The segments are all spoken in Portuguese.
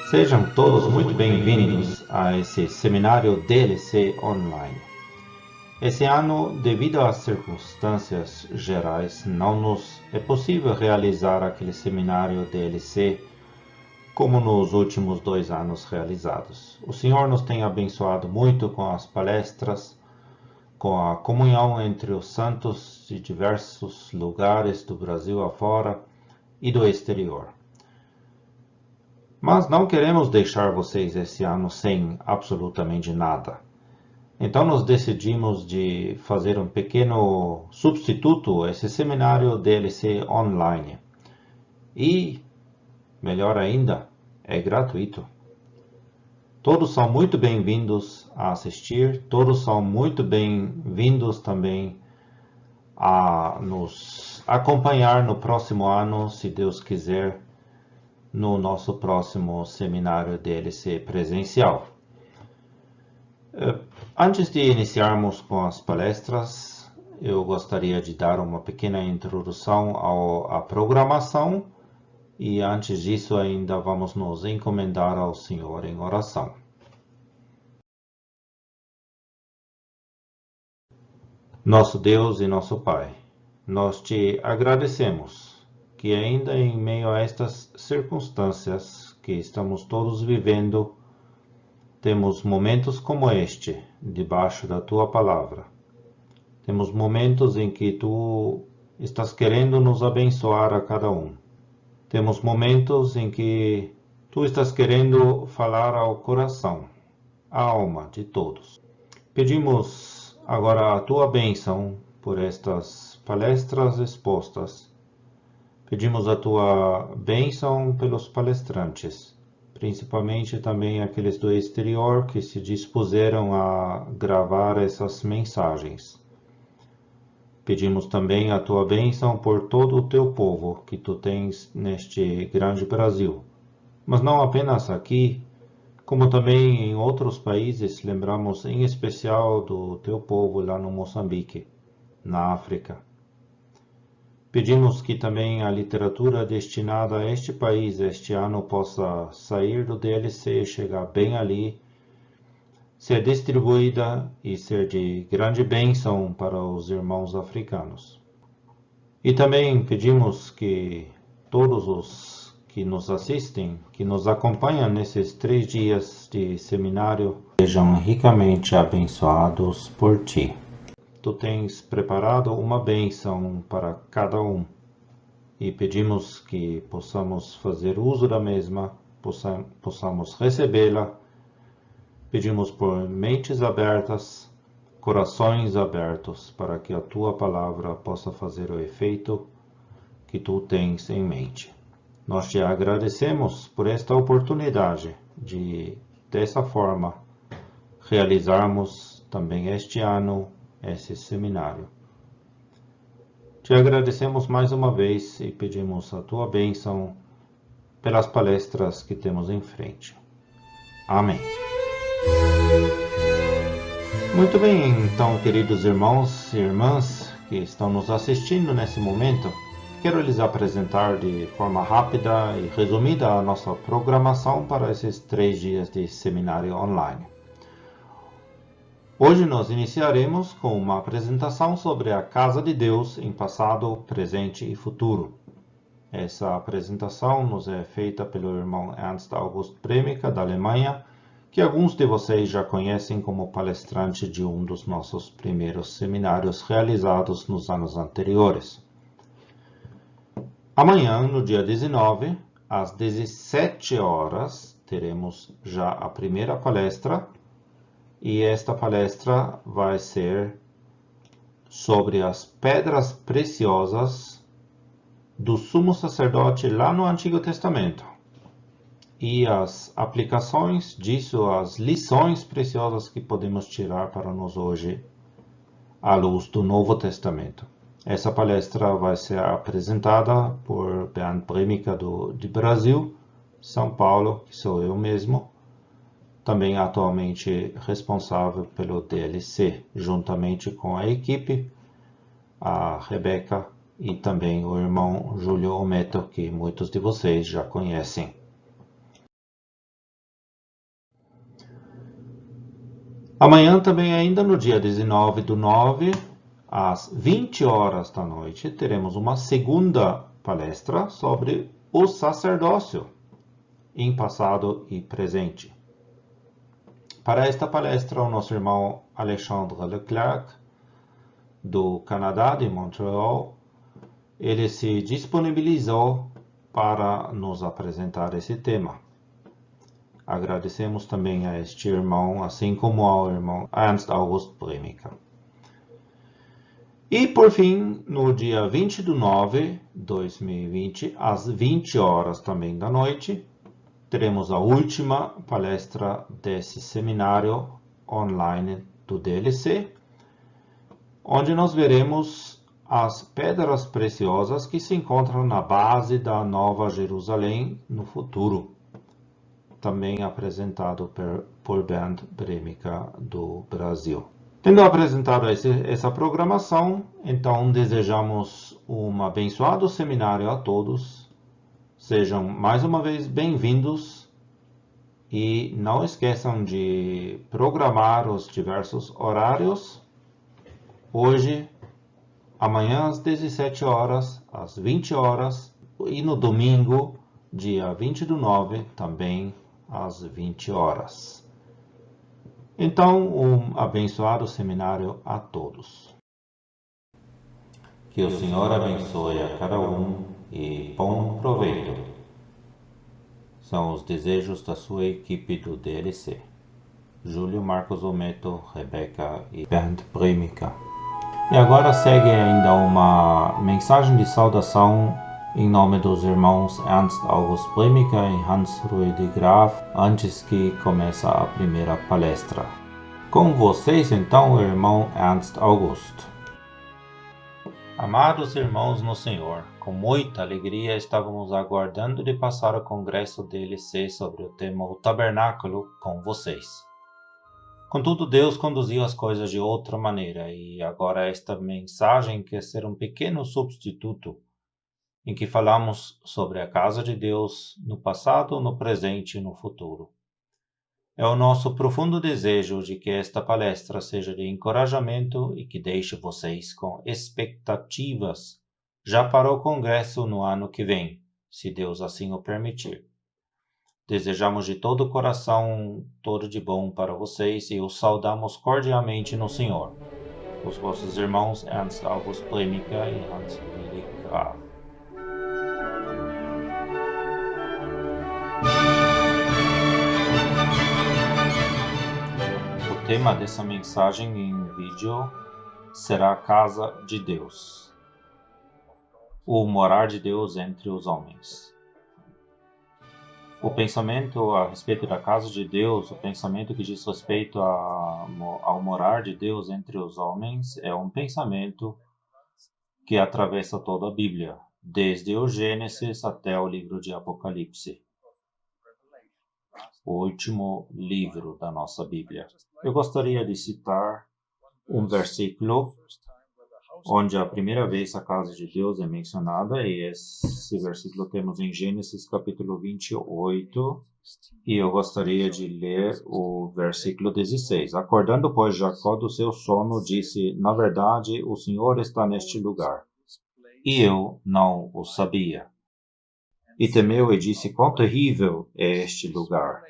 Sejam todos muito bem-vindos a esse seminário DLC online. Esse ano, devido às circunstâncias gerais, não nos é possível realizar aquele seminário DLC como nos últimos 2 anos realizados. O Senhor nos tem abençoado muito com as palestras, com a comunhão entre os santos de diversos lugares do Brasil afora e do exterior. Mas não queremos deixar vocês esse ano sem absolutamente nada. Então nós decidimos de fazer um pequeno substituto a esse seminário DLC online. E, melhor ainda, é gratuito. Todos são muito bem-vindos a assistir, todos são muito bem-vindos também a nos acompanhar no próximo ano, se Deus quiser, no nosso próximo seminário DLC presencial. Antes de iniciarmos com as palestras, eu gostaria de dar uma pequena introdução à programação e antes disso ainda vamos nos encomendar ao Senhor em oração. Nosso Deus e nosso Pai, nós te agradecemos que ainda em meio a estas circunstâncias que estamos todos vivendo, temos momentos como este, debaixo da Tua Palavra. Temos momentos em que Tu estás querendo nos abençoar a cada um. Temos momentos em que Tu estás querendo falar ao coração, à alma de todos. Pedimos agora a Tua bênção por estas palestras expostas. Pedimos a Tua bênção pelos palestrantes, principalmente também aqueles do exterior que se dispuseram a gravar essas mensagens. Pedimos também a Tua bênção por todo o Teu povo que Tu tens neste grande Brasil, mas não apenas aqui, como também em outros países. Lembramos em especial do Teu povo lá no Moçambique, na África. Pedimos que também a literatura destinada a este país este ano possa sair do DLC, chegar bem ali, ser distribuída e ser de grande bênção para os irmãos africanos. E também pedimos que todos os que nos assistem, que nos acompanham nesses 3 dias de seminário, sejam ricamente abençoados por Ti. Tu tens preparado uma bênção para cada um e pedimos que possamos fazer uso da mesma, possamos recebê-la. Pedimos por mentes abertas, corações abertos, para que a Tua Palavra possa fazer o efeito que Tu tens em mente. Nós Te agradecemos por esta oportunidade de, dessa forma, realizarmos também este ano esse seminário. Te agradecemos mais uma vez e pedimos a Tua bênção pelas palestras que temos em frente. Amém. Muito bem, então, queridos irmãos e irmãs que estão nos assistindo nesse momento, quero lhes apresentar de forma rápida e resumida a nossa programação para esses 3 dias de seminário online. Hoje nós iniciaremos com uma apresentação sobre a Casa de Deus em passado, presente e futuro. Essa apresentação nos é feita pelo irmão Ernst August Bremiker, da Alemanha, que alguns de vocês já conhecem como palestrante de um dos nossos primeiros seminários realizados nos anos anteriores. Amanhã, no dia 19, às 17 horas, teremos já a primeira palestra. E esta palestra vai ser sobre as pedras preciosas do sumo sacerdote lá no Antigo Testamento e as aplicações disso, as lições preciosas que podemos tirar para nós hoje à luz do Novo Testamento. Essa palestra vai ser apresentada por Bernd Bremiker de Brasil, São Paulo, que sou eu mesmo, também atualmente responsável pelo DLC, juntamente com a equipe, a Rebeca e também o irmão Júlio Ometo, que muitos de vocês já conhecem. Amanhã também, ainda no dia 19/9, às 20 horas da noite, teremos uma segunda palestra sobre o sacerdócio em passado e presente. Para esta palestra, o nosso irmão Alexandre Leclerc, do Canadá, de Montreal, ele se disponibilizou para nos apresentar esse tema. Agradecemos também a este irmão, assim como ao irmão Ernst August Bremiker. E, por fim, no dia 20/9/2020, às 20 horas também da noite, teremos a última palestra desse seminário online do DLC, onde nós veremos as pedras preciosas que se encontram na base da Nova Jerusalém no futuro, também apresentado por Bernd Bremiker do Brasil. Tendo apresentado essa programação, então desejamos um abençoado seminário a todos. Sejam mais uma vez bem-vindos e não esqueçam de programar os diversos horários. Hoje, amanhã às 17 horas, às 20 horas e no domingo, dia 20/9, também às 20 horas. Então, um abençoado seminário a todos. Que o Senhor abençoe a cada um e bom proveito. São os desejos da sua equipe do DLC. Júlio Marcos Ometo, Rebeca e Bernd Bremiker. E agora segue ainda uma mensagem de saudação em nome dos irmãos Ernst August Bremiker e Hans-Rui de Graaf, antes que comece a primeira palestra. Com vocês, então, o irmão Ernst August. Amados irmãos no Senhor, com muita alegria estávamos aguardando de passar o congresso DLC sobre o tema O Tabernáculo com vocês. Contudo, Deus conduziu as coisas de outra maneira e agora esta mensagem quer ser um pequeno substituto em que falamos sobre a casa de Deus no passado, no presente e no futuro. É o nosso profundo desejo de que esta palestra seja de encorajamento e que deixe vocês com expectativas já para o congresso no ano que vem, se Deus assim o permitir. Desejamos de todo o coração tudo de bom para vocês e os saudamos cordialmente no Senhor. Os vossos irmãos Ernst August Bremiker e Hans-Rui de Graaf. O tema dessa mensagem em vídeo será a Casa de Deus, o morar de Deus entre os homens. O pensamento a respeito da casa de Deus, o pensamento que diz respeito ao morar de Deus entre os homens, é um pensamento que atravessa toda a Bíblia, desde o Gênesis até o livro de Apocalipse, o último livro da nossa Bíblia. Eu gostaria de citar um versículo onde a primeira vez a casa de Deus é mencionada, e esse versículo temos em Gênesis capítulo 28, e eu gostaria de ler o versículo 16. Acordando, pois, Jacó do seu sono, disse: Na verdade, o Senhor está neste lugar, e eu não o sabia. E temeu e disse: Quão terrível é este lugar!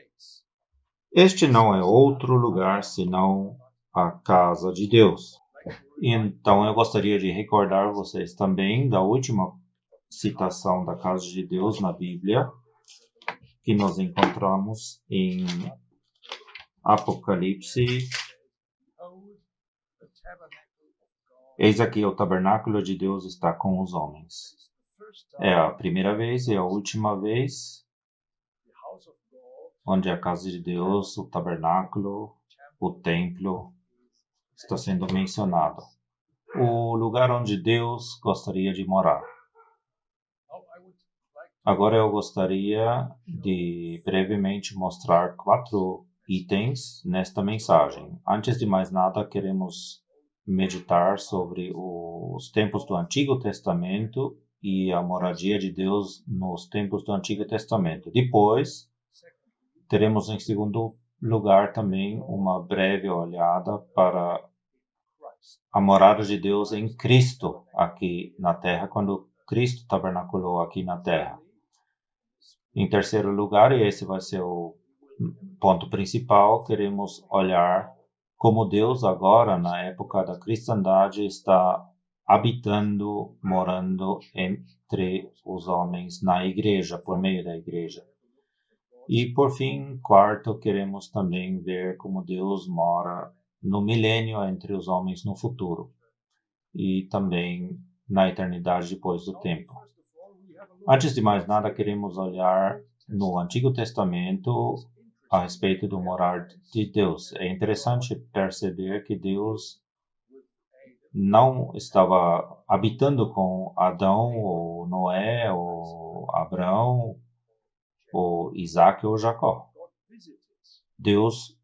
Este não é outro lugar senão a casa de Deus. Então, eu gostaria de recordar vocês também da última citação da casa de Deus na Bíblia, que nós encontramos em Apocalipse. Eis aqui o tabernáculo de Deus está com os homens. É a primeira vez e a última vez onde a casa de Deus, o tabernáculo, o templo está sendo mencionado. O lugar onde Deus gostaria de morar. Agora eu gostaria de brevemente mostrar 4 itens nesta mensagem. Antes de mais nada, queremos meditar sobre os tempos do Antigo Testamento e a moradia de Deus nos tempos do Antigo Testamento. Depois, teremos em segundo lugar também uma breve olhada para a morada de Deus em Cristo aqui na Terra, quando Cristo tabernaculou aqui na Terra. Em terceiro lugar, e esse vai ser o ponto principal, queremos olhar como Deus agora, na época da cristandade, está habitando, morando entre os homens na igreja, por meio da igreja. E, por fim, quarto, queremos também ver como Deus mora no milênio entre os homens no futuro e também na eternidade depois do tempo. Antes de mais nada, queremos olhar no Antigo Testamento a respeito do morar de Deus. É interessante perceber que Deus não estava habitando com Adão, ou Noé, ou Abraão, ou Isaac ou Jacó. Deus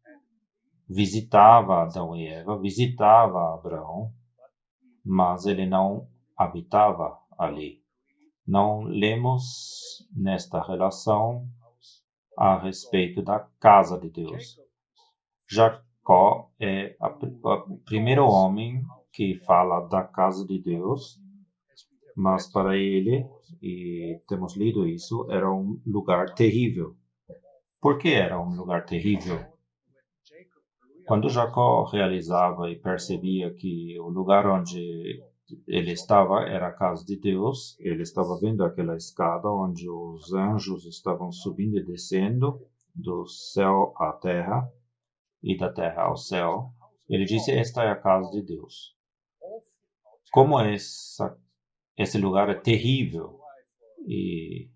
visitava Adão e Eva, visitava Abraão, mas ele não habitava ali. Não lemos nesta relação a respeito da casa de Deus. Jacó é o primeiro homem que fala da casa de Deus, mas para ele, e temos lido isso, era um lugar terrível. Por que era um lugar terrível? Quando Jacó realizava e percebia que o lugar onde ele estava era a casa de Deus, ele estava vendo aquela escada onde os anjos estavam subindo e descendo do céu à terra e da terra ao céu. Ele disse: esta é a casa de Deus. Como esse lugar é terrível. E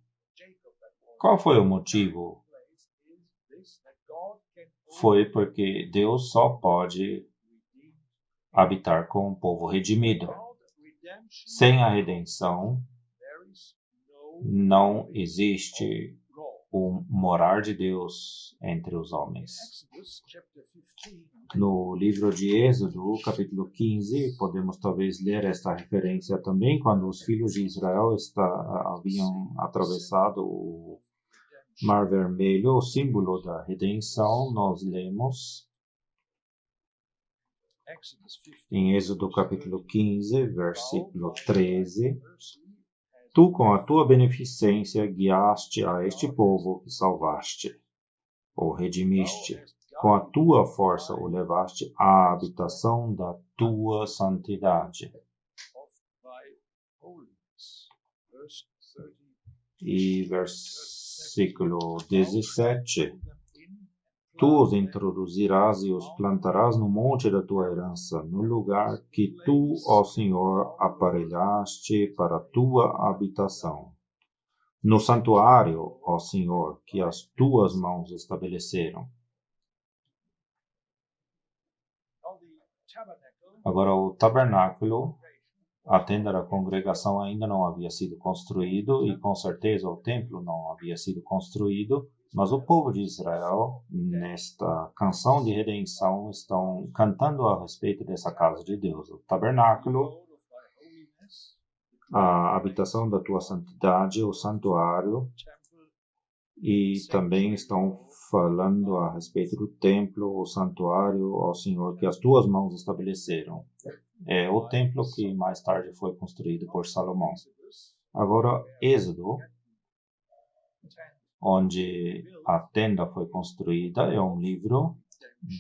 qual foi o motivo? Foi porque Deus só pode habitar com um povo redimido. Sem a redenção, não existe o morar de Deus entre os homens. No livro de Êxodo, capítulo 15, podemos talvez ler esta referência também, quando os filhos de Israel haviam atravessado o Mar Vermelho, o símbolo da redenção. Nós lemos em Êxodo capítulo 15, versículo 13: Tu, com a tua beneficência, guiaste a este povo que salvaste, ou redimiste. Com a tua força o levaste à habitação da tua santidade. E versículo 17: Tu os introduzirás e os plantarás no monte da tua herança, no lugar que tu, ó Senhor, aparelhaste para a tua habitação. No santuário, ó Senhor, que as tuas mãos estabeleceram. Agora, o tabernáculo, a tenda da congregação, ainda não havia sido construído, e com certeza o templo não havia sido construído, mas o povo de Israel, nesta canção de redenção, estão cantando a respeito dessa casa de Deus. O tabernáculo, a habitação da tua santidade, o santuário, e também estão falando a respeito do templo, o santuário, ó Senhor, que as tuas mãos estabeleceram. É o templo que mais tarde foi construído por Salomão. Agora, Êxodo, onde a tenda foi construída, é um livro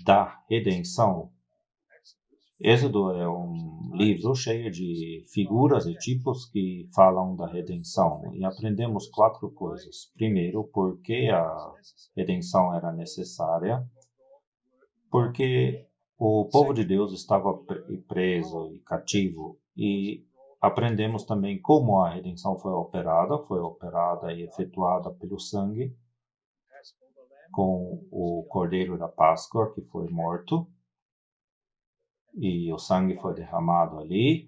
da redenção. Êxodo é um livro cheio de figuras e tipos que falam da redenção. E aprendemos 4 coisas. Primeiro, por que a redenção era necessária. Porque o povo de Deus estava preso e cativo. E aprendemos também como a redenção foi operada e efetuada pelo sangue, com o Cordeiro da Páscoa que foi morto. E o sangue foi derramado ali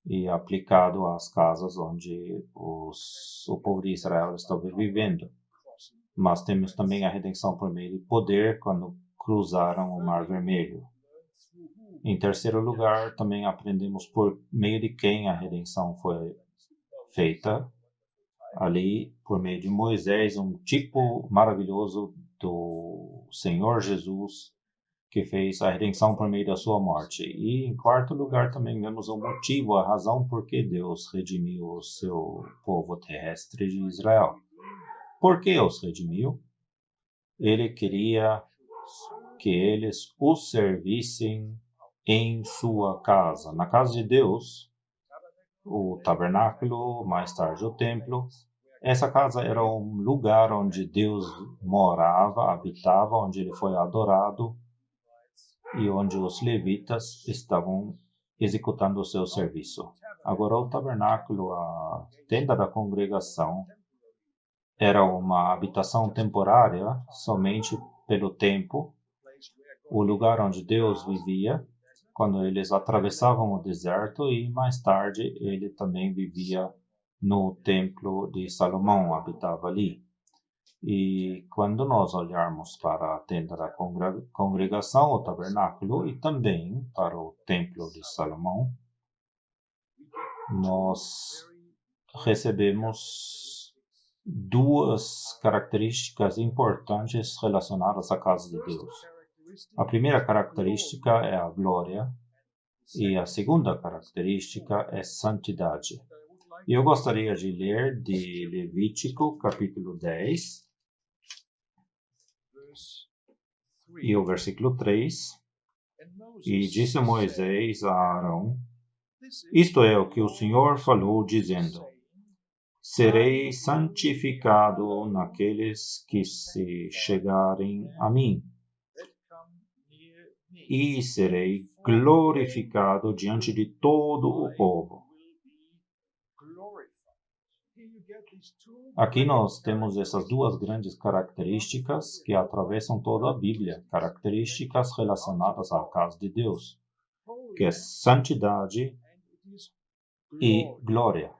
e aplicado às casas onde o povo de Israel estava vivendo. Mas temos também a redenção por meio de poder quando cruzaram o Mar Vermelho. Em terceiro lugar, também aprendemos por meio de quem a redenção foi feita. Ali, por meio de Moisés, um tipo maravilhoso do Senhor Jesus, que fez a redenção por meio da sua morte. E, em quarto lugar, também vemos o motivo, a razão por que Deus redimiu o seu povo terrestre de Israel. Por que os redimiu? Ele queria que eles o servissem em sua casa. Na casa de Deus, o tabernáculo, mais tarde o templo. Essa casa era um lugar onde Deus morava, habitava, onde ele foi adorado e onde os levitas estavam executando o seu serviço. Agora, o tabernáculo, a tenda da congregação, era uma habitação temporária, somente pelo tempo, o lugar onde Deus vivia, quando eles atravessavam o deserto, e mais tarde ele também vivia no templo de Salomão, habitava ali. E quando nós olharmos para a tenda da congregação, o tabernáculo, e também para o templo de Salomão, nós recebemos duas características importantes relacionadas à casa de Deus. A primeira característica é a glória e a segunda característica é santidade. E eu gostaria de ler de Levítico, capítulo 10, e o versículo 3. E disse Moisés a Arão: isto é o que o Senhor falou, dizendo: serei santificado naqueles que se chegarem a mim, e serei glorificado diante de todo o povo. Aqui nós temos essas duas grandes características que atravessam toda a Bíblia, características relacionadas à casa de Deus, que é santidade e glória.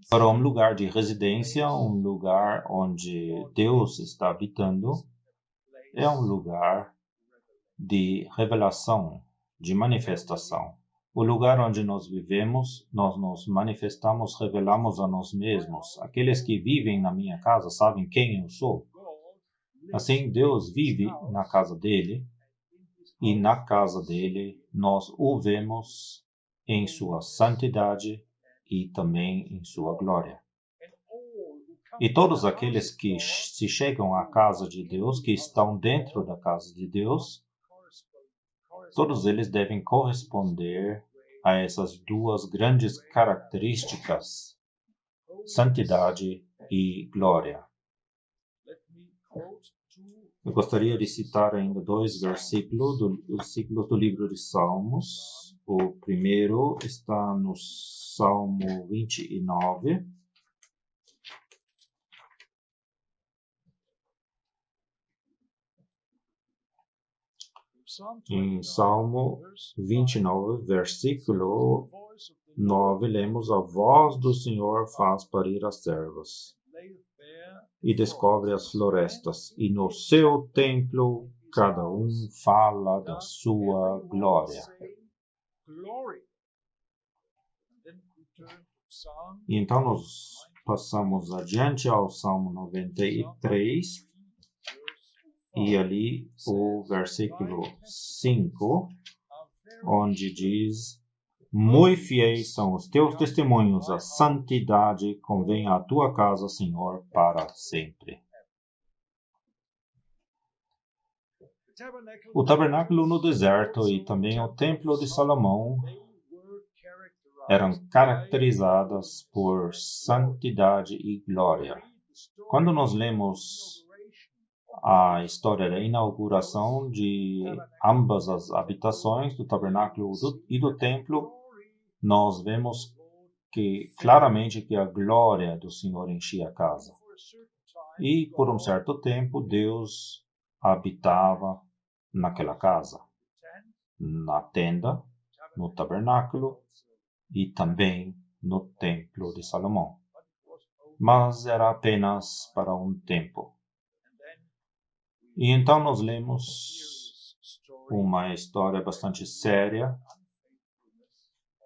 Para um lugar de residência, um lugar onde Deus está habitando, é um lugar de revelação, de manifestação. O lugar onde nós vivemos, nós nos manifestamos, revelamos a nós mesmos. Aqueles que vivem na minha casa sabem quem eu sou. Assim, Deus vive na casa dele, e na casa dele nós o vemos em sua santidade e também em sua glória. E todos aqueles que se chegam à casa de Deus, que estão dentro da casa de Deus, todos eles devem corresponder a essas duas grandes características, santidade e glória. Eu gostaria de citar ainda dois versículos do livro de Salmos. O primeiro está no Salmo 29. Em Salmo 29, versículo 9, lemos: a voz do Senhor faz parir as ervas e descobre as florestas, e no seu templo cada um fala da sua glória. E então nós passamos adiante ao Salmo 93, e ali o versículo 5, onde diz: muito fiéis são os teus testemunhos, a santidade convém à tua casa, Senhor, para sempre. O tabernáculo no deserto e também o templo de Salomão eram caracterizadas por santidade e glória. Quando nós lemos a história da inauguração de ambas as habitações, do tabernáculo e do templo, nós vemos claramente que a glória do Senhor enchia a casa. E por um certo tempo, Deus habitava naquela casa, na tenda, no tabernáculo e também no templo de Salomão. Mas era apenas para um tempo. E então nós lemos uma história bastante séria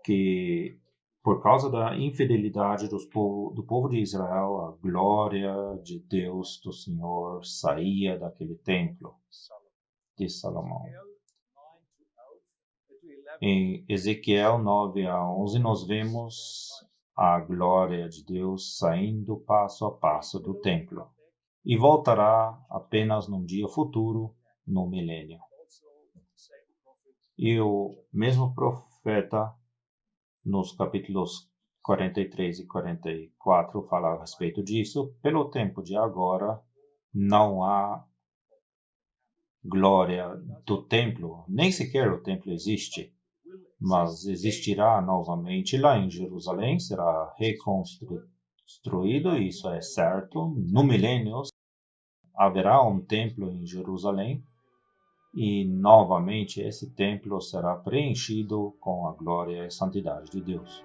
que por causa da infidelidade do povo de Israel, a glória de Deus, do Senhor, saía daquele templo de Salomão. Em Ezequiel 9 a 11, nós vemos a glória de Deus saindo passo a passo do templo e voltará apenas num dia futuro, no milênio. E o mesmo profeta, nos capítulos 43 e 44, fala a respeito disso. Pelo tempo de agora, não há glória do templo, nem sequer o templo existe, mas existirá novamente lá em Jerusalém, será reconstruído, isso é certo. No milênio haverá um templo em Jerusalém e novamente esse templo será preenchido com a glória e santidade de Deus.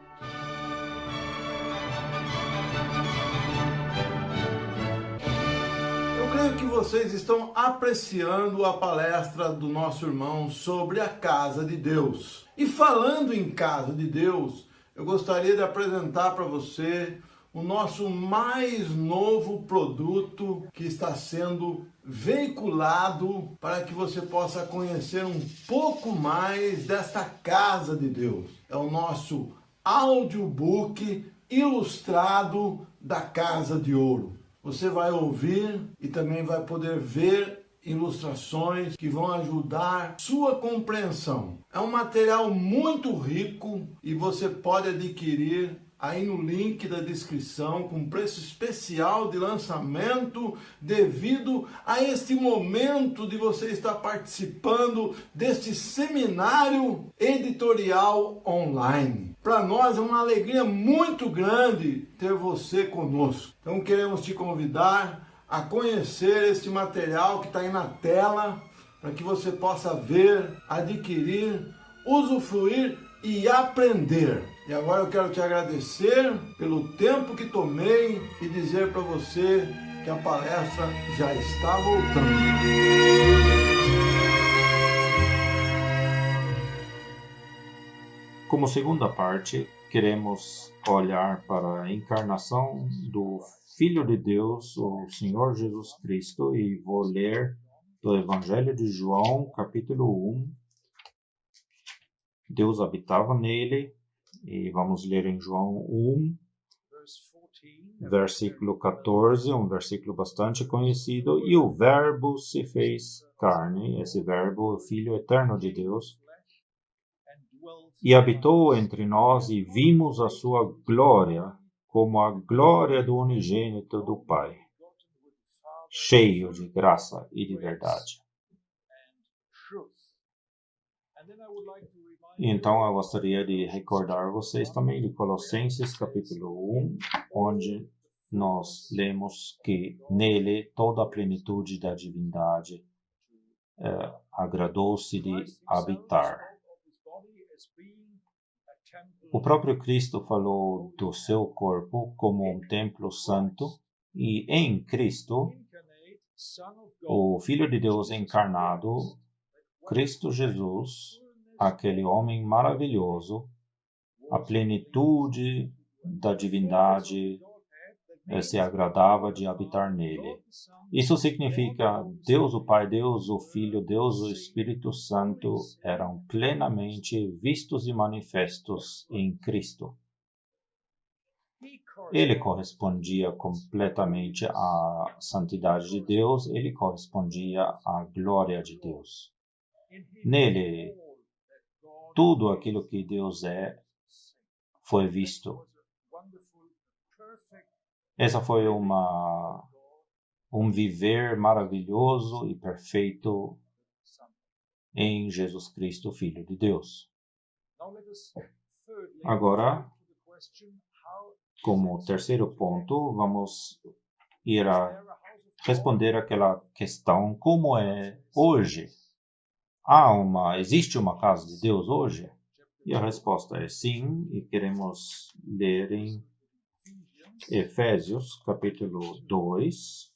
Eu creio que vocês estão apreciando a palestra do nosso irmão sobre a casa de Deus. E falando em casa de Deus, eu gostaria de apresentar para você o nosso mais novo produto que está sendo veiculado para que você possa conhecer um pouco mais desta casa de Deus. É o nosso audiobook ilustrado da Casa de Ouro. Você vai ouvir e também vai poder ver ilustrações que vão ajudar sua compreensão. É um material muito rico e você pode adquirir aí no link da descrição com preço especial de lançamento devido a este momento de você estar participando deste seminário editorial online. Para nós é uma alegria muito grande ter você conosco. Então queremos te convidar a conhecer este material que está aí na tela, para que você possa ver, adquirir, usufruir e aprender. E agora eu quero te agradecer pelo tempo que tomei e dizer para você que a palestra já está voltando. Como segunda parte, queremos olhar para a encarnação do Filho de Deus, o Senhor Jesus Cristo, e vou ler do Evangelho de João, capítulo 1. Deus habitava nele, e vamos ler em João 1, versículo 14, um versículo bastante conhecido. E o Verbo se fez carne, esse Verbo, o Filho eterno de Deus, e habitou entre nós, e vimos a sua glória, como a glória do unigênito do Pai, cheio de graça e de verdade. Então eu gostaria de recordar vocês também de Colossenses capítulo 1, onde nós lemos que nele toda a plenitude da divindade agradou-se de habitar. O próprio Cristo falou do seu corpo como um templo santo, e em Cristo, o Filho de Deus encarnado, Cristo Jesus, aquele homem maravilhoso, a plenitude da divindade se agradava de habitar nele. Isso significa Deus o Pai, Deus o Filho, Deus o Espírito Santo eram plenamente vistos e manifestos em Cristo. Ele correspondia completamente à santidade de Deus, ele correspondia à glória de Deus. Nele, tudo aquilo que Deus é foi visto. Essa foi um viver maravilhoso e perfeito em Jesus Cristo, Filho de Deus. Agora, como terceiro ponto, vamos ir a responder aquela questão: como é hoje? Existe uma casa de Deus hoje? E a resposta é sim, e queremos ler em Efésios, capítulo 2,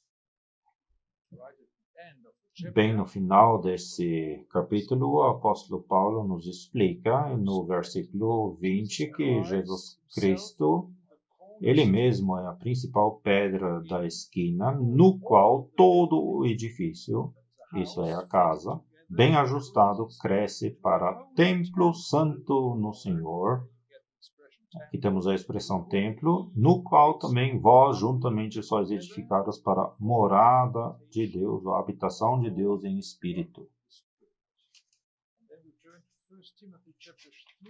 Bem no final desse capítulo, o apóstolo Paulo nos explica, no versículo 20, que Jesus Cristo, ele mesmo é a principal pedra da esquina, no qual todo o edifício, isso é a casa, bem ajustado, cresce para templo santo no Senhor. Aqui temos a expressão templo, no qual também vós juntamente sois edificados para morada de Deus, a habitação de Deus em espírito.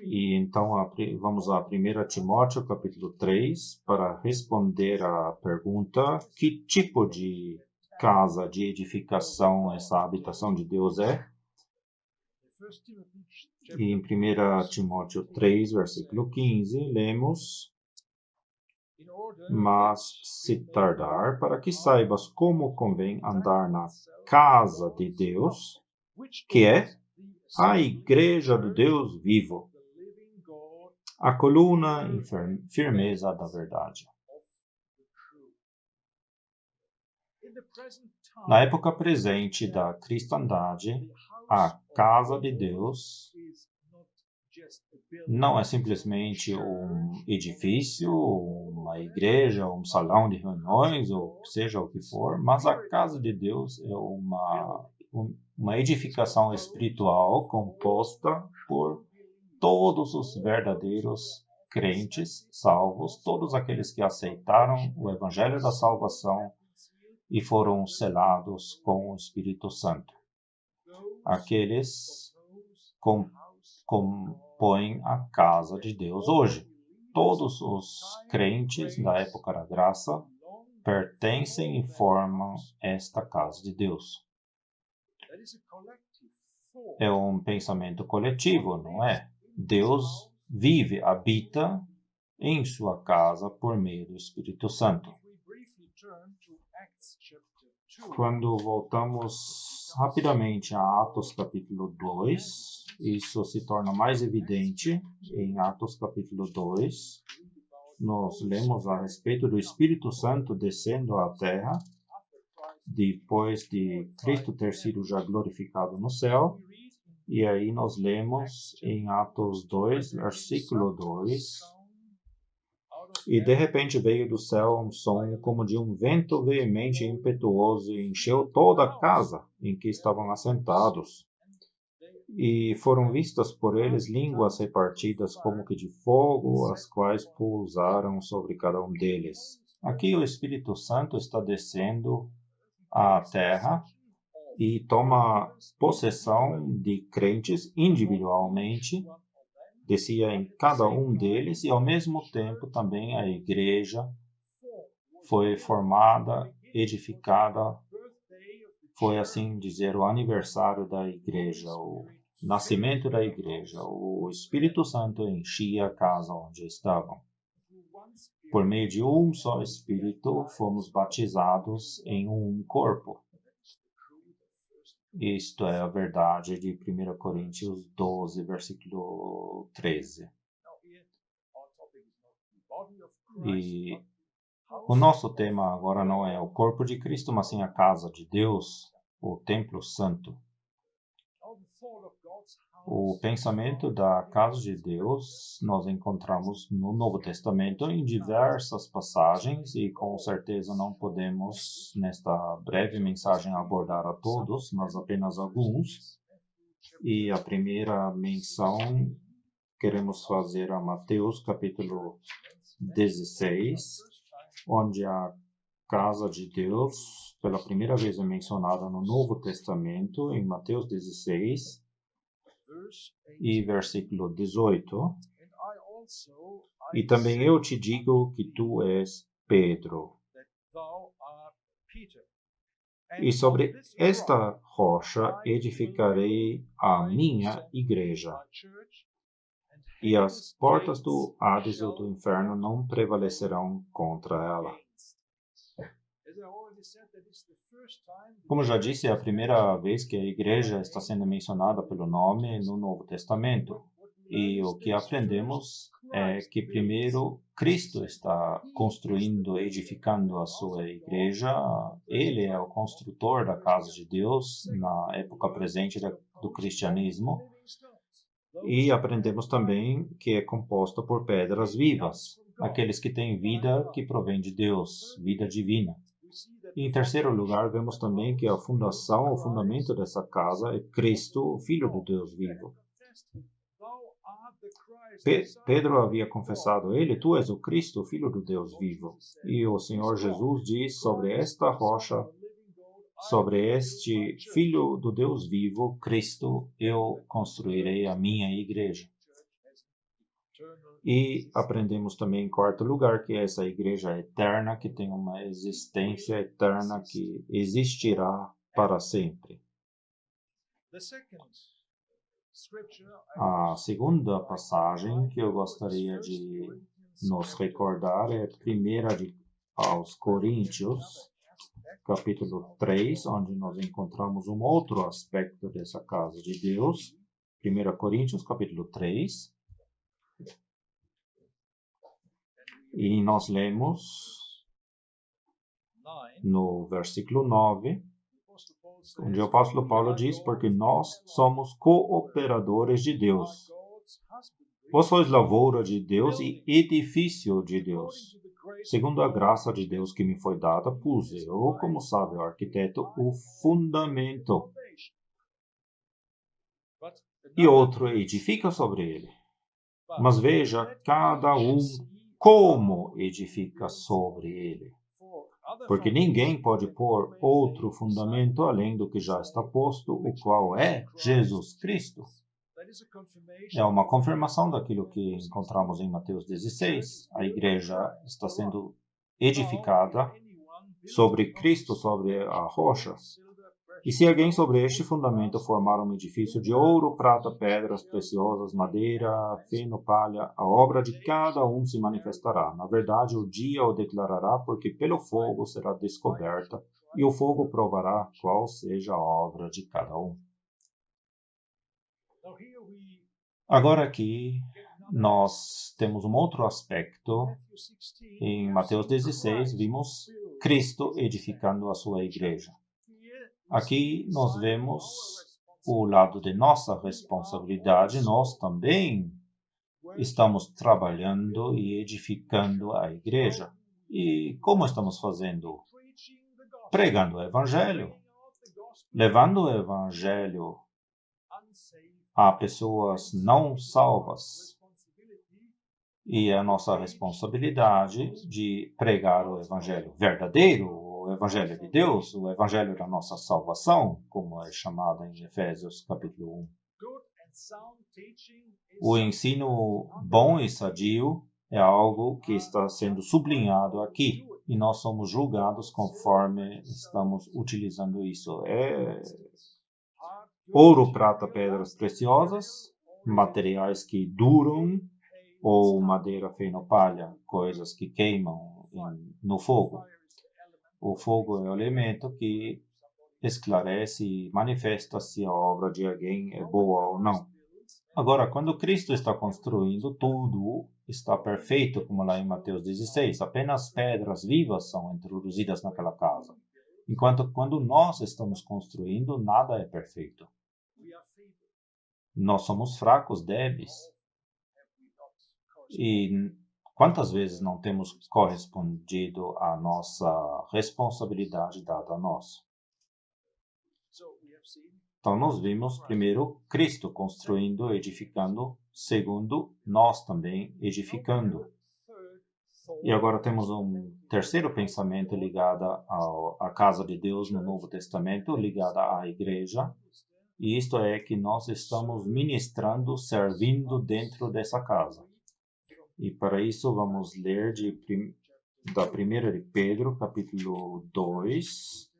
E então vamos a 1 Timóteo capítulo 3 para responder à pergunta: que tipo de casa, de edificação essa habitação de Deus é? E em 1 Timóteo 3, versículo 15, lemos: mas se tardar, para que saibas como convém andar na casa de Deus, que é a igreja do Deus vivo, a coluna e firmeza da verdade. Na época presente da cristandade, a casa de Deus não é simplesmente um edifício, uma igreja, um salão de reuniões, ou seja o que for, mas a casa de Deus é uma edificação espiritual composta por todos os verdadeiros crentes salvos, todos aqueles que aceitaram o evangelho da salvação e foram selados com o Espírito Santo. Aqueles compõem a casa de Deus hoje. Todos os crentes da época da graça pertencem e formam esta casa de Deus. É um pensamento coletivo, não é? Deus vive, habita em sua casa por meio do Espírito Santo. Quando voltamos rapidamente a Atos capítulo 2, isso se torna mais evidente em Atos capítulo 2. Nós lemos a respeito do Espírito Santo descendo à terra, depois de Cristo ter sido já glorificado no céu. E aí nós lemos em Atos 2, versículo 2, e de repente veio do céu um som como de um vento veemente e impetuoso e encheu toda a casa em que estavam assentados. E foram vistas por eles línguas repartidas como que de fogo, as quais pousaram sobre cada um deles. Aqui o Espírito Santo está descendo à terra e toma possessão de crentes individualmente, descia em cada um deles e, ao mesmo tempo, também a igreja foi formada, edificada, foi, assim dizer, o aniversário da igreja, o nascimento da igreja. O Espírito Santo enchia a casa onde estavam. Por meio de um só Espírito, fomos batizados em um corpo. Isto é a verdade de 1 Coríntios 12, versículo 13. E o nosso tema agora não é o corpo de Cristo, mas sim a casa de Deus, o templo santo. O pensamento da casa de Deus nós encontramos no Novo Testamento em diversas passagens e com certeza não podemos, nesta breve mensagem, abordar a todos, mas apenas alguns. E a primeira menção queremos fazer a Mateus capítulo 16, onde a casa de Deus pela primeira vez é mencionada no Novo Testamento, em Mateus 16, e versículo 18. E também eu te digo que tu és Pedro. E sobre esta rocha edificarei a minha igreja. E as portas do Hades ou do inferno não prevalecerão contra ela. Como já disse, é a primeira vez que a igreja está sendo mencionada pelo nome no Novo Testamento. E o que aprendemos é que primeiro Cristo está construindo, edificando a sua igreja. Ele é o construtor da casa de Deus na época presente do cristianismo. E aprendemos também que é composta por pedras vivas, aqueles que têm vida que provém de Deus, vida divina. E em terceiro lugar, vemos também que a fundação, o fundamento dessa casa é Cristo, o Filho do Deus vivo. Pedro havia confessado a ele: tu és o Cristo, o Filho do Deus vivo. E o Senhor Jesus diz: sobre esta rocha, sobre este Filho do Deus vivo, Cristo, eu construirei a minha igreja. E aprendemos também em quarto lugar que essa igreja é eterna, que tem uma existência eterna, que existirá para sempre. A segunda passagem que eu gostaria de nos recordar é 1 aos Coríntios, capítulo 3, onde nós encontramos um outro aspecto dessa casa de Deus. 1 Coríntios, capítulo 3. E nós lemos no versículo 9, onde o apóstolo Paulo diz: porque nós somos cooperadores de Deus. Vós sois lavoura de Deus e edifício de Deus. Segundo a graça de Deus que me foi dada, pus eu, como sábio arquiteto, o fundamento. E outro edifica sobre ele. Mas veja cada um como edifica sobre ele. Porque ninguém pode pôr outro fundamento além do que já está posto, o qual é Jesus Cristo. É uma confirmação daquilo que encontramos em Mateus 16. A igreja está sendo edificada sobre Cristo, sobre a rocha. E se alguém sobre este fundamento formar um edifício de ouro, prata, pedras preciosas, madeira, feno, palha, a obra de cada um se manifestará. Na verdade, o dia o declarará, porque pelo fogo será descoberta, e o fogo provará qual seja a obra de cada um. Agora aqui nós temos um outro aspecto. Em Mateus 16, vimos Cristo edificando a sua igreja. Aqui nós vemos o lado de nossa responsabilidade. Nós também estamos trabalhando e edificando a igreja. E como estamos fazendo? Pregando o Evangelho, levando o Evangelho a pessoas não salvas. E é a nossa responsabilidade de pregar o Evangelho verdadeiro, o Evangelho de Deus, o Evangelho da nossa salvação, como é chamado em Efésios capítulo 1. O ensino bom e sadio é algo que está sendo sublinhado aqui, e nós somos julgados conforme estamos utilizando isso. É ouro, prata, pedras preciosas, materiais que duram, ou madeira, feno, palha, coisas que queimam no fogo. O fogo é o elemento que esclarece e manifesta se a obra de alguém é boa ou não. Agora, quando Cristo está construindo, tudo está perfeito, como lá em Mateus 16. Apenas pedras vivas são introduzidas naquela casa. Enquanto quando nós estamos construindo, nada é perfeito. Nós somos fracos, débeis. E quantas vezes não temos correspondido à nossa responsabilidade dada a nós? Então, nós vimos, primeiro, Cristo construindo, edificando. Segundo, nós também edificando. E agora temos um terceiro pensamento ligado à casa de Deus no Novo Testamento, ligado à igreja. E isto é que nós estamos ministrando, servindo dentro dessa casa. E para isso vamos ler da 1 de Pedro, capítulo 2.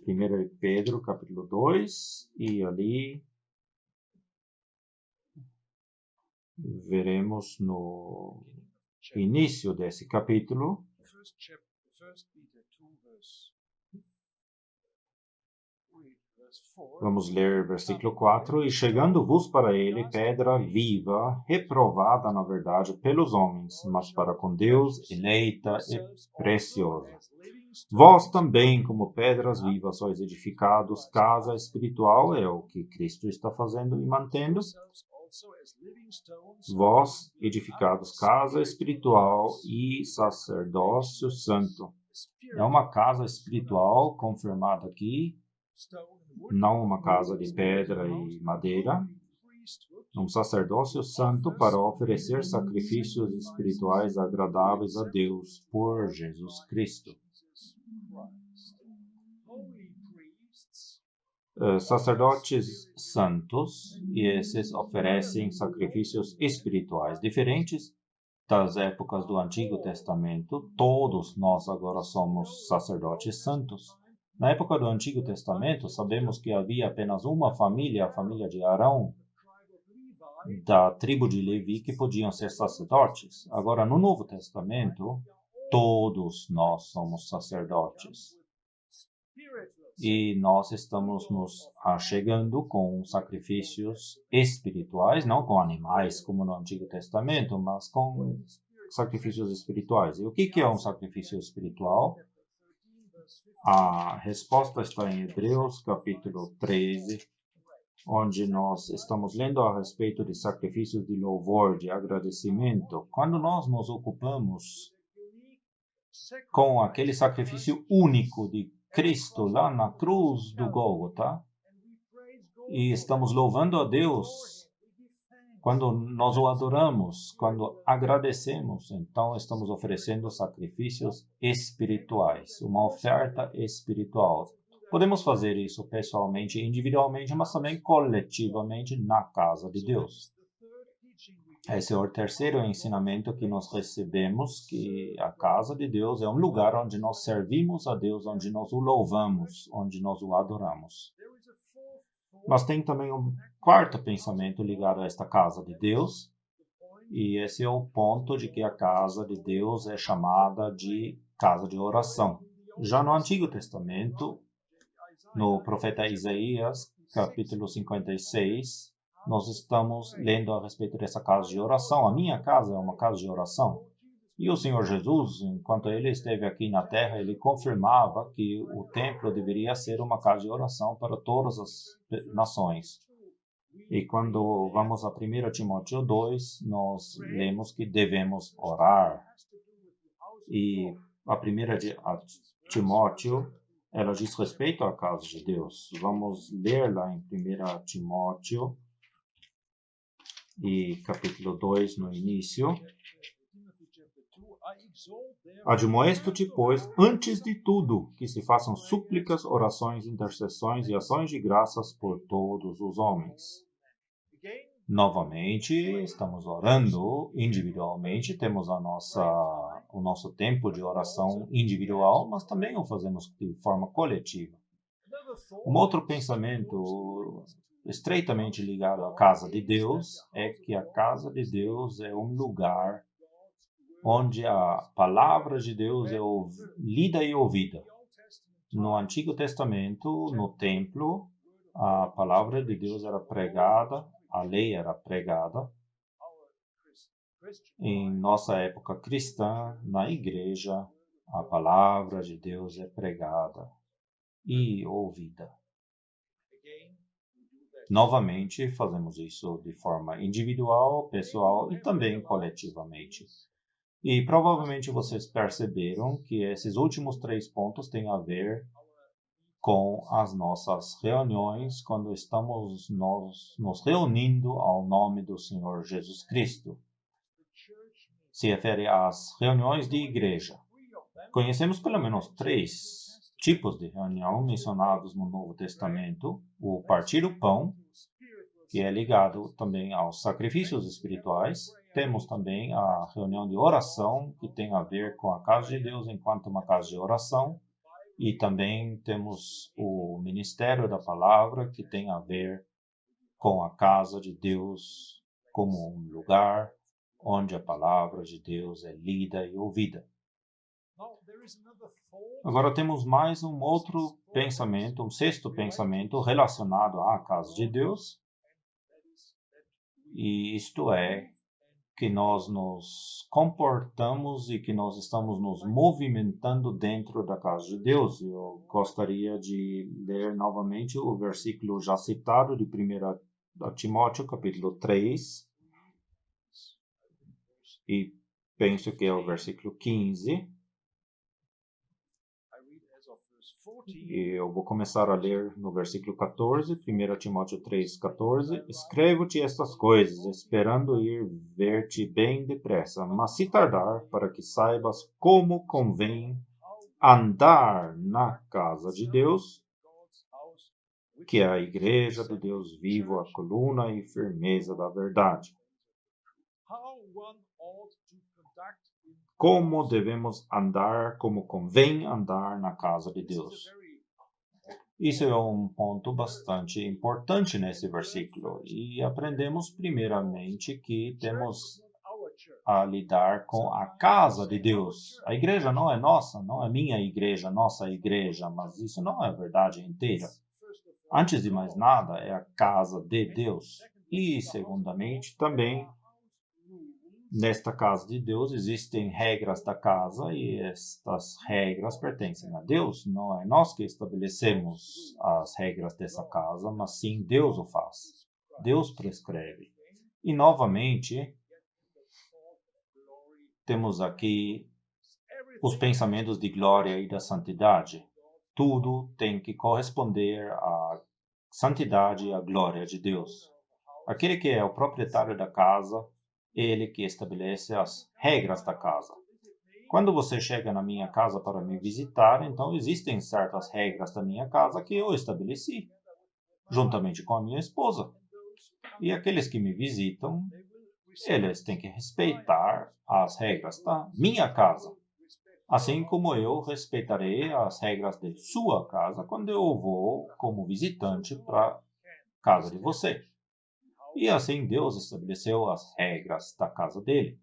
1 de Pedro, capítulo 2, e ali veremos no início desse capítulo Vamos ler versículo 4. E chegando-vos para ele pedra viva, reprovada na verdade pelos homens, mas para com Deus eleita e preciosa. Vós também, como pedras vivas, sois edificados, casa espiritual, é o que Cristo está fazendo e mantendo. Vós, edificados, casa espiritual e sacerdócio santo. É uma casa espiritual confirmada aqui, não uma casa de pedra e madeira. Um sacerdócio santo para oferecer sacrifícios espirituais agradáveis a Deus por Jesus Cristo. Sacerdotes santos, e esses oferecem sacrifícios espirituais diferentes das épocas do Antigo Testamento. Todos nós agora somos sacerdotes santos. Na época do Antigo Testamento, sabemos que havia apenas uma família, a família de Arão, da tribo de Levi, que podiam ser sacerdotes. Agora, no Novo Testamento, todos nós somos sacerdotes. E nós estamos nos achegando com sacrifícios espirituais, não com animais, como no Antigo Testamento, mas com sacrifícios espirituais. E o que é um sacrifício espiritual? A resposta está em Hebreus, capítulo 13, onde nós estamos lendo a respeito de sacrifícios de louvor, de agradecimento. Quando nós nos ocupamos com aquele sacrifício único de Cristo lá na cruz do Gólgota, e estamos louvando a Deus, quando nós o adoramos, quando agradecemos, então estamos oferecendo sacrifícios espirituais, uma oferta espiritual. Podemos fazer isso pessoalmente, individualmente, mas também coletivamente na casa de Deus. Esse é o terceiro ensinamento que nós recebemos, que a casa de Deus é um lugar onde nós servimos a Deus, onde nós o louvamos, onde nós o adoramos. Mas tem também um quarto pensamento ligado a esta casa de Deus, e esse é o ponto de que a casa de Deus é chamada de casa de oração. Já no Antigo Testamento, no profeta Isaías, capítulo 56, nós estamos lendo a respeito dessa casa de oração. A minha casa é uma casa de oração. E o Senhor Jesus, enquanto ele esteve aqui na terra, ele confirmava que o templo deveria ser uma casa de oração para todas as nações. E quando vamos a 1 Timóteo 2, nós lemos que devemos orar. E a 1 Timóteo, ela diz respeito à casa de Deus. Vamos ler lá em 1 Timóteo, e capítulo 2, no início. Admoesto-te, pois, antes de tudo, que se façam súplicas, orações, intercessões e ações de graças por todos os homens. Novamente, estamos orando individualmente, temos o nosso tempo de oração individual, mas também o fazemos de forma coletiva. Um outro pensamento estreitamente ligado à casa de Deus é que a casa de Deus é um lugar onde a palavra de Deus é lida e ouvida. No Antigo Testamento, no templo, a palavra de Deus era pregada, a lei era pregada. Em nossa época cristã, na igreja, a palavra de Deus é pregada e ouvida. Novamente, fazemos isso de forma individual, pessoal e também coletivamente. E provavelmente vocês perceberam que esses últimos 3 pontos têm a ver com as nossas reuniões, quando estamos nos reunindo ao nome do Senhor Jesus Cristo. Se refere às reuniões de igreja. Conhecemos pelo menos 3 tipos de reunião mencionados no Novo Testamento. O partir o pão, que é ligado também aos sacrifícios espirituais. Temos também a reunião de oração, que tem a ver com a casa de Deus enquanto uma casa de oração. E também temos o ministério da palavra, que tem a ver com a casa de Deus como um lugar onde a palavra de Deus é lida e ouvida. Agora temos mais um outro pensamento, um sexto pensamento relacionado à casa de Deus. E isto é que nós nos comportamos e que nós estamos nos movimentando dentro da casa de Deus. Eu gostaria de ler novamente o versículo já citado de 1 Timóteo, capítulo 3. E penso que é o versículo 15. E eu vou começar a ler no versículo 14, 1 Timóteo 3, 14. Escrevo-te estas coisas, esperando ir ver-te bem depressa, mas se tardar, para que saibas como convém andar na casa de Deus, que é a igreja do Deus vivo, a coluna e firmeza da verdade. Como devemos andar, como convém andar na casa de Deus. Isso é um ponto bastante importante nesse versículo. E aprendemos primeiramente que temos a lidar com a casa de Deus. A igreja não é nossa, não é minha igreja, nossa igreja, mas isso não é a verdade inteira. Antes de mais nada, é a casa de Deus. E, segundamente, também nesta casa de Deus existem regras da casa e estas regras pertencem a Deus. Não é nós que estabelecemos as regras dessa casa, mas sim Deus o faz. Deus prescreve. E novamente, temos aqui os pensamentos de glória e da santidade. Tudo tem que corresponder à santidade e à glória de Deus. Aquele que é o proprietário da casa, ele que estabelece as regras da casa. Quando você chega na minha casa para me visitar, então existem certas regras da minha casa que eu estabeleci, juntamente com a minha esposa. E aqueles que me visitam, eles têm que respeitar as regras da minha casa. Assim como eu respeitarei as regras de sua casa quando eu vou como visitante para a casa de você. E assim Deus estabeleceu as regras da casa dele.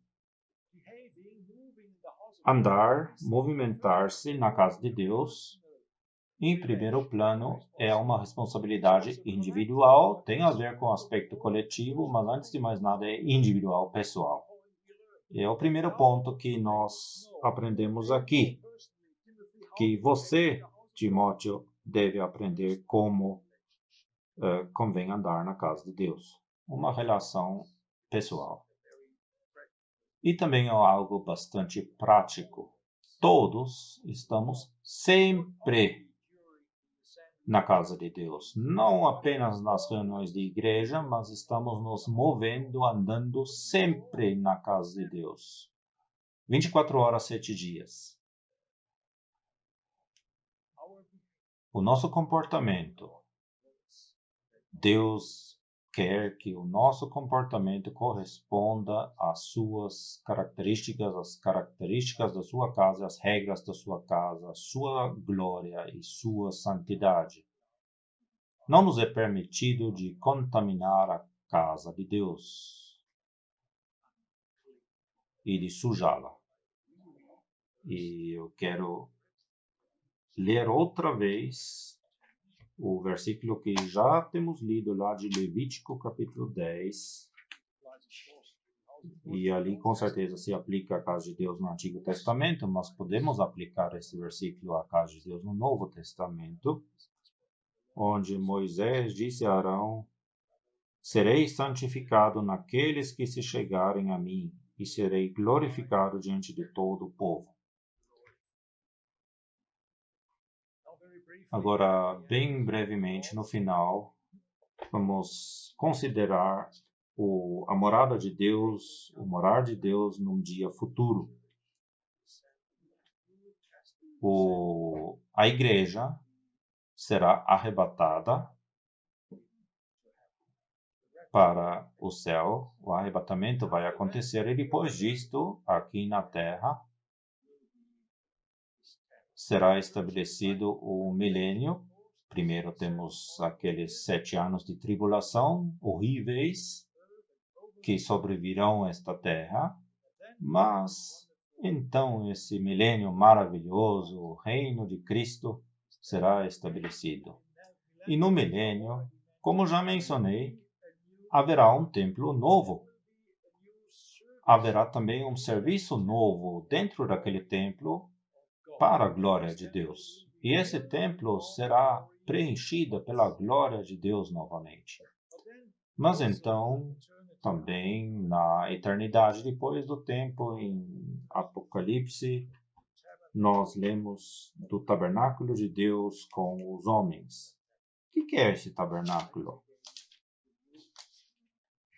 Andar, movimentar-se na casa de Deus, em primeiro plano, é uma responsabilidade individual, tem a ver com o aspecto coletivo, mas antes de mais nada é individual, pessoal. É o primeiro ponto que nós aprendemos aqui, que você, Timóteo, deve aprender como convém andar na casa de Deus. Uma relação pessoal. E também é algo bastante prático. Todos estamos sempre na casa de Deus. Não apenas nas reuniões de igreja, mas estamos nos movendo, andando sempre na casa de Deus. 24 horas, 7 dias. O nosso comportamento. Deus quer que o nosso comportamento corresponda às suas características, às características da sua casa, às regras da sua casa, à sua glória e sua santidade. Não nos é permitido de contaminar a casa de Deus e de sujá-la. E eu quero ler outra vez o versículo que já temos lido lá de Levítico, capítulo 10. E ali com certeza se aplica a casa de Deus no Antigo Testamento, mas podemos aplicar esse versículo à casa de Deus no Novo Testamento, onde Moisés disse a Arão: serei santificado naqueles que se chegarem a mim, e serei glorificado diante de todo o povo. Agora, bem brevemente, no final, vamos considerar a morada de Deus, o morar de Deus num dia futuro. A igreja será arrebatada para o céu. O arrebatamento vai acontecer e depois disto, aqui na terra, será estabelecido o milênio. Primeiro temos aqueles 7 anos de tribulação horríveis que sobrevirão a esta terra, mas então esse milênio maravilhoso, o reino de Cristo, será estabelecido. E no milênio, como já mencionei, haverá um templo novo. Haverá também um serviço novo dentro daquele templo para a glória de Deus. E esse templo será preenchido pela glória de Deus novamente. Mas então, também na eternidade depois do tempo, em Apocalipse, nós lemos do tabernáculo de Deus com os homens. O que é esse tabernáculo?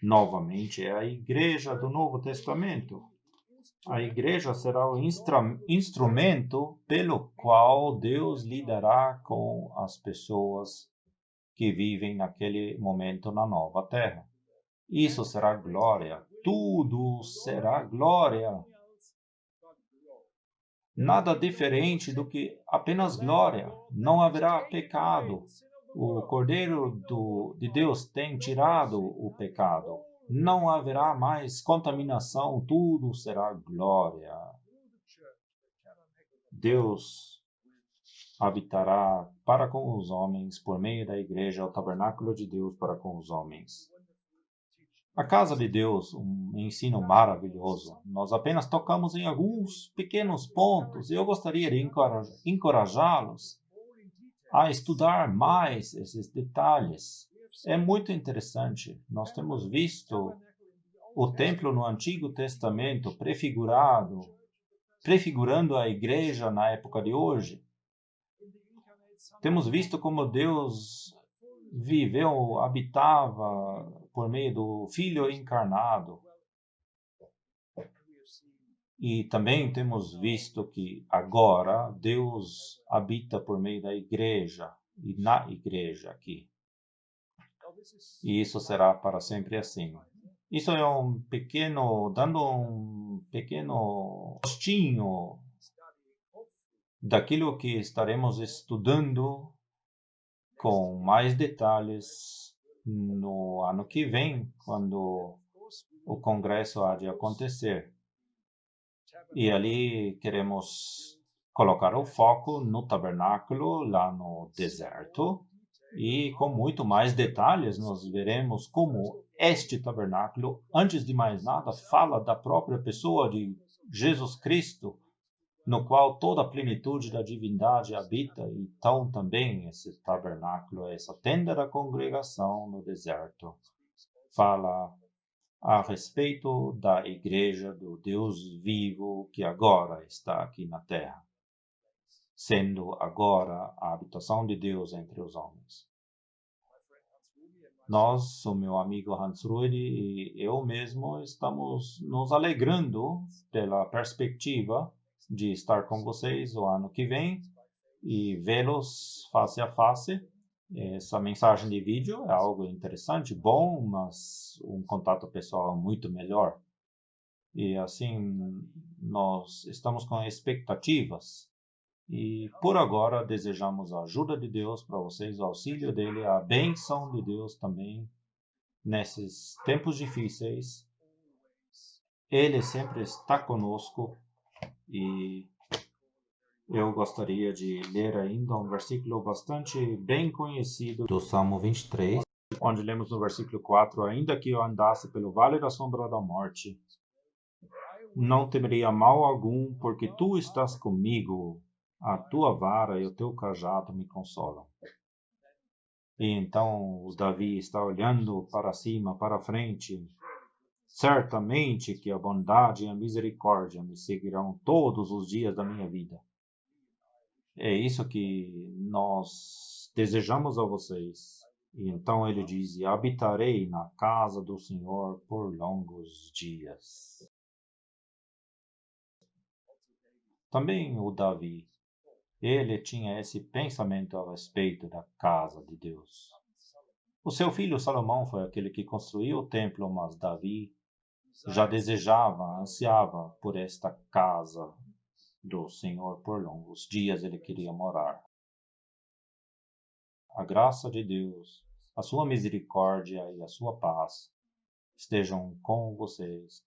Novamente, é a igreja do Novo Testamento. A igreja será o instrumento pelo qual Deus lidará com as pessoas que vivem naquele momento na nova terra. Isso será glória. Tudo será glória. Nada diferente do que apenas glória. Não haverá pecado. O Cordeiro de Deus tem tirado o pecado. Não haverá mais contaminação. Tudo será glória. Deus habitará para com os homens por meio da igreja, o tabernáculo de Deus para com os homens. A casa de Deus, um ensino maravilhoso. Nós apenas tocamos em alguns pequenos pontos e eu gostaria de encorajá-los a estudar mais esses detalhes. É muito interessante. Nós temos visto o templo no Antigo Testamento prefigurando a igreja na época de hoje. Temos visto como Deus viveu, habitava por meio do Filho encarnado. E também temos visto que agora Deus habita por meio da igreja e na igreja aqui. E isso será para sempre assim. Isso é dando um pequeno gostinho daquilo que estaremos estudando com mais detalhes no ano que vem, quando o congresso há de acontecer. E ali queremos colocar o foco no tabernáculo, lá no deserto, e com muito mais detalhes nós veremos como este tabernáculo, antes de mais nada, fala da própria pessoa de Jesus Cristo, no qual toda a plenitude da divindade habita. Então também esse tabernáculo, essa tenda da congregação no deserto, fala a respeito da igreja do Deus vivo que agora está aqui na terra, sendo agora a habitação de Deus entre os homens. Nós, o meu amigo Hans Ruedi e eu mesmo, estamos nos alegrando pela perspectiva de estar com vocês o ano que vem e vê-los face a face. Essa mensagem de vídeo é algo interessante, bom, mas um contato pessoal é muito melhor. E assim, nós estamos com expectativas. E por agora desejamos a ajuda de Deus para vocês, o auxílio dele, a bênção de Deus também nesses tempos difíceis. Ele sempre está conosco e eu gostaria de ler ainda um versículo bastante bem conhecido do Salmo 23, onde lemos no versículo 4: ainda que eu andasse pelo vale da sombra da morte, não temeria mal algum, porque tu estás comigo. A tua vara e o teu cajado me consolam. E então o Davi está olhando para cima, para frente. Certamente que a bondade e a misericórdia me seguirão todos os dias da minha vida. É isso que nós desejamos a vocês. E então ele diz: e habitarei na casa do Senhor por longos dias. Também o Davi, ele tinha esse pensamento a respeito da casa de Deus. O seu filho Salomão foi aquele que construiu o templo, mas Davi já desejava, ansiava por esta casa do Senhor por longos dias. Ele queria morar. A graça de Deus, a sua misericórdia e a sua paz estejam com vocês.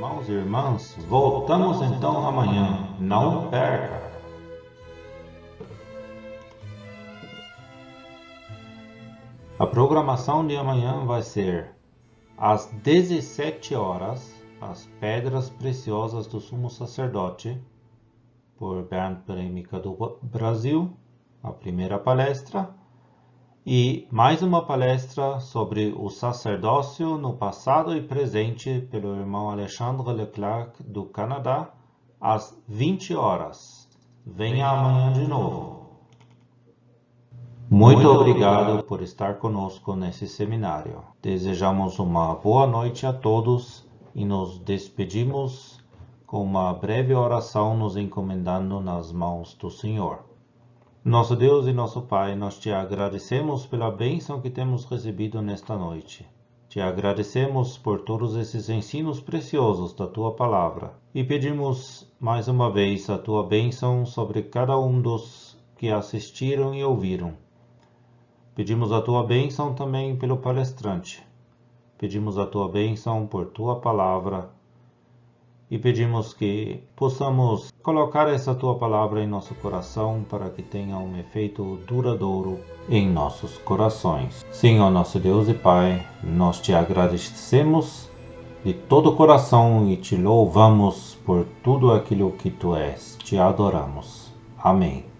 irmãos e irmãs, voltamos então amanhã. Não perca! A programação de amanhã vai ser às 17 horas, As Pedras Preciosas do Sumo Sacerdote, por Bernd Bremica do Brasil, a primeira palestra, e mais uma palestra sobre o sacerdócio no passado e presente pelo irmão Alexandre Leclerc do Canadá, às 20 horas. Venha amanhã de novo. Muito obrigado por estar conosco nesse seminário. Desejamos uma boa noite a todos e nos despedimos com uma breve oração nos encomendando nas mãos do Senhor. Nosso Deus e nosso Pai, nós te agradecemos pela bênção que temos recebido nesta noite. Te agradecemos por todos esses ensinos preciosos da Tua Palavra e pedimos mais uma vez a Tua bênção sobre cada um dos que assistiram e ouviram. Pedimos a Tua bênção também pelo palestrante. Pedimos a Tua bênção por Tua Palavra e pedimos que possamos colocar essa Tua Palavra em nosso coração para que tenha um efeito duradouro em nossos corações. Senhor nosso Deus e Pai, nós te agradecemos de todo o coração e te louvamos por tudo aquilo que Tu és. Te adoramos. Amém.